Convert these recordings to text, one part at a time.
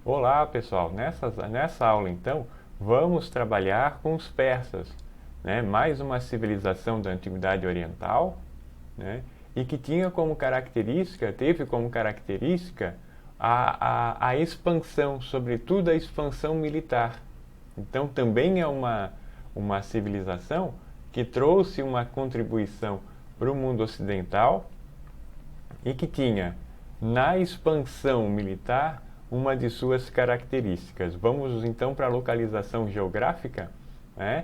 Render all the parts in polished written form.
Olá pessoal, nessa aula então vamos trabalhar com os persas, né? Mais uma civilização da Antiguidade Oriental, né? E que teve como característica a expansão, sobretudo a expansão militar. Então também é uma civilização que trouxe uma contribuição para o mundo ocidental e que tinha, na expansão militar, uma de suas características. Vamos então para a localização geográfica, né?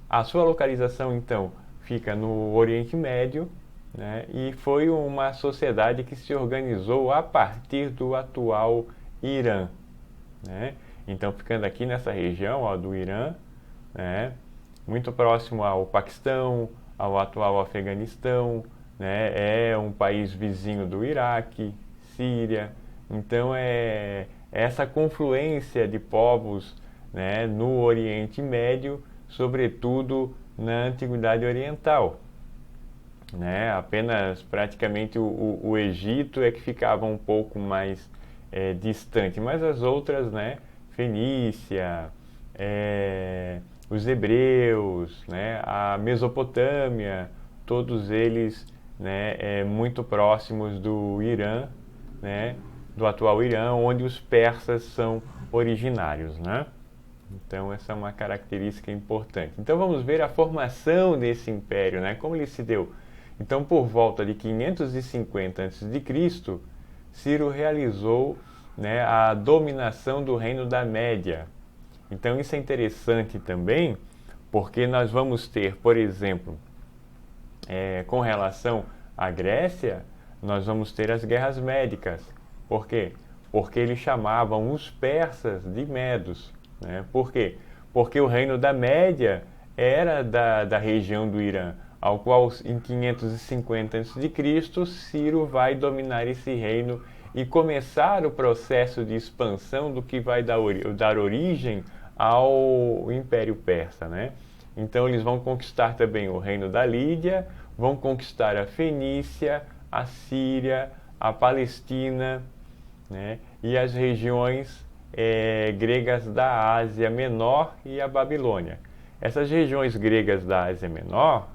A sua localização então fica no Oriente Médio, né? E foi uma sociedade que se organizou a partir do atual Irã, né? Então ficando aqui nessa região, ó, do Irã, né? Muito próximo ao Paquistão, ao atual Afeganistão, né? É um país vizinho do Iraque, Síria. Então é essa confluência de povos, né, no Oriente Médio, sobretudo na Antiguidade Oriental, né? Apenas praticamente o Egito é que ficava um pouco mais distante, mas as outras, né? Fenícia, os hebreus, né? A Mesopotâmia, todos eles, né? Muito próximos do Irã, né? Do atual Irã, onde os persas são originários, né? Então essa é uma característica importante. Então vamos ver a formação desse império, né? Como ele se deu. Então por volta de 550 a.C., Ciro realizou, né, a dominação do Reino da Média. Então isso é interessante também, porque nós vamos ter, por exemplo, com relação à Grécia, nós vamos ter as guerras médicas. Por quê? Porque eles chamavam os persas de medos, né? Por quê? Porque o reino da Média era da região do Irã, ao qual em 550 a.C. Ciro vai dominar esse reino e começar o processo de expansão do que vai dar origem ao Império Persa, né? Então eles vão conquistar também o reino da Lídia, vão conquistar a Fenícia, a Síria, a Palestina, né? E as regiões gregas da Ásia Menor e a Babilônia. Essas regiões gregas da Ásia Menor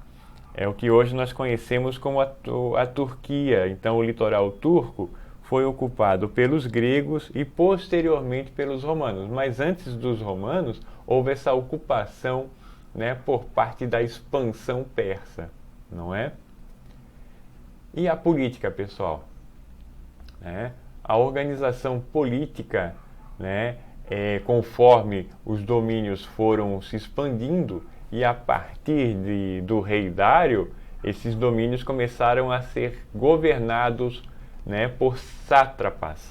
é o que hoje nós conhecemos como a Turquia. Então, o litoral turco foi ocupado pelos gregos e posteriormente pelos romanos. Mas antes dos romanos, houve essa ocupação, né, por parte da expansão persa, não é? E a política, pessoal? Né? A organização política, né, conforme os domínios foram se expandindo e a partir do rei Dário, esses domínios começaram a ser governados, né, por sátrapas,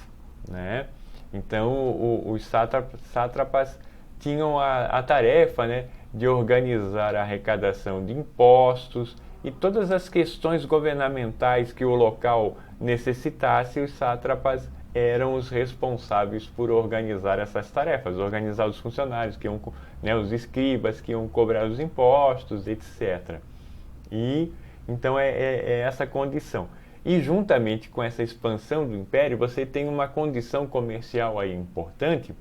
né? Então os sátrapas tinham a tarefa, né, de organizar a arrecadação de impostos e todas as questões governamentais que o local necessitasse, os sátrapas eram os responsáveis por organizar essas tarefas, organizar os funcionários, que iam, né, os escribas que iam cobrar os impostos, etc. E então é essa condição. E juntamente com essa expansão do império, você tem uma condição comercial aí importante,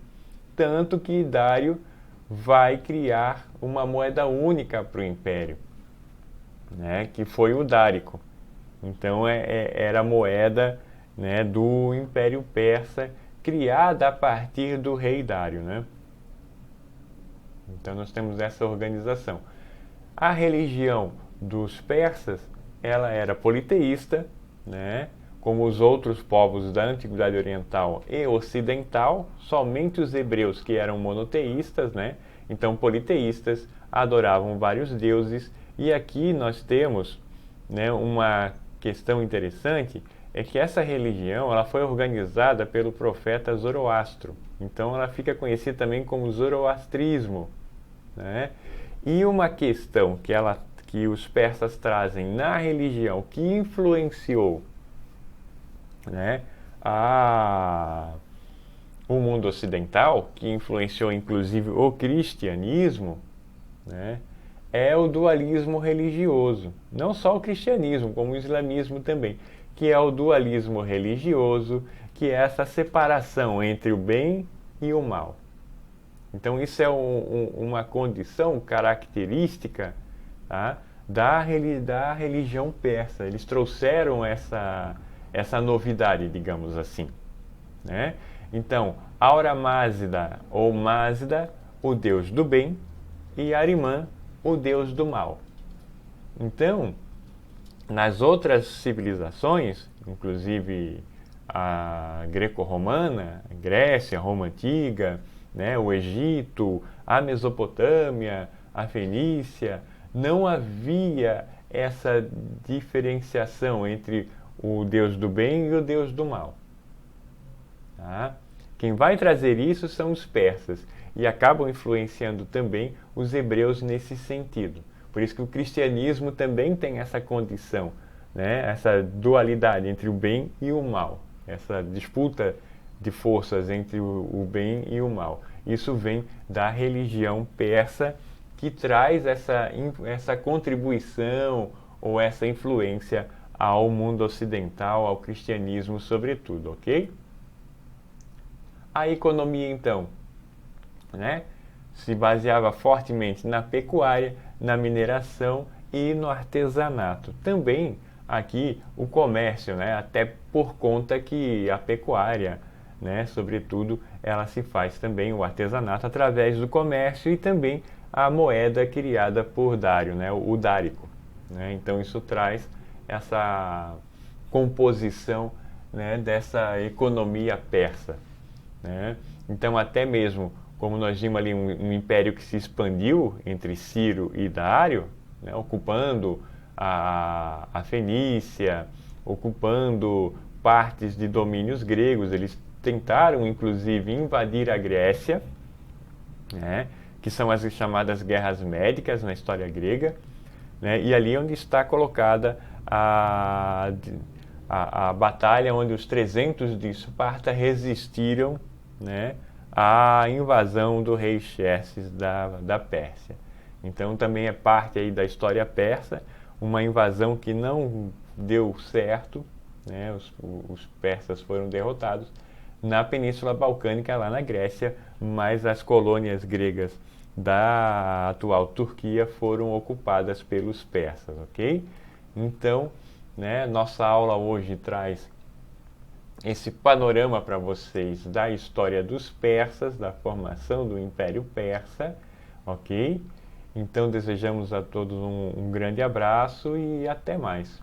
tanto que Dário vai criar uma moeda única para o império, né, que foi o dárico. Então era a moeda, né, do Império Persa, criada a partir do rei Dário, né? Então nós temos essa organização. A religião dos persas, ela era politeísta, né? Como os outros povos da Antiguidade Oriental e Ocidental, somente os hebreus que eram monoteístas, né? Então politeístas, adoravam vários deuses. E aqui nós temos, né, uma questão interessante, é que essa religião ela foi organizada pelo profeta Zoroastro. Então ela fica conhecida também como zoroastrismo, né? E uma questão que os persas trazem na religião que influenciou, né, o mundo ocidental, que influenciou inclusive o cristianismo, né, é o dualismo religioso. Não só o cristianismo, como o islamismo também, que é o dualismo religioso, que é essa separação entre o bem e o mal. Então isso é uma condição característica, tá, da religião persa. Eles trouxeram essa novidade, digamos assim, né? Então, Aura Mazda ou Mazda, o deus do bem, e Ahriman, o deus do mal. Então, nas outras civilizações, inclusive a greco-romana, Grécia, Roma Antiga, né, o Egito, a Mesopotâmia, a Fenícia, não havia essa diferenciação entre o Deus do bem e o Deus do mal. Tá? Quem vai trazer isso são os persas e acabam influenciando também os hebreus nesse sentido. Por isso que o cristianismo também tem essa condição, né? Essa dualidade entre o bem e o mal, essa disputa de forças entre o bem e o mal. Isso vem da religião persa, que traz essa contribuição ou essa influência ao mundo ocidental, ao cristianismo sobretudo, ok? A economia, então, né, se baseava fortemente na pecuária, na mineração e no artesanato. Também aqui o comércio, né, até por conta que a pecuária, né, sobretudo, ela se faz também o artesanato através do comércio e também a moeda criada por Dário, né, o dárico. Né? Então isso traz essa composição, né, dessa economia persa. Né? Então, até mesmo, como nós vimos ali, um império que se expandiu entre Ciro e Dário, né, ocupando a Fenícia, ocupando partes de domínios gregos. Eles tentaram, inclusive, invadir a Grécia, né, que são as chamadas guerras médicas na história grega, né, e ali onde está colocada a batalha onde os 300 de Esparta resistiram, né, à invasão do rei Xerxes da Pérsia. Então também é parte aí da história persa, uma invasão que não deu certo, né, os persas foram derrotados na Península Balcânica, lá na Grécia, mas as colônias gregas da atual Turquia foram ocupadas pelos persas, ok? Então, né, nossa aula hoje traz esse panorama para vocês da história dos persas, da formação do Império Persa, ok? Então desejamos a todos um grande abraço e até mais.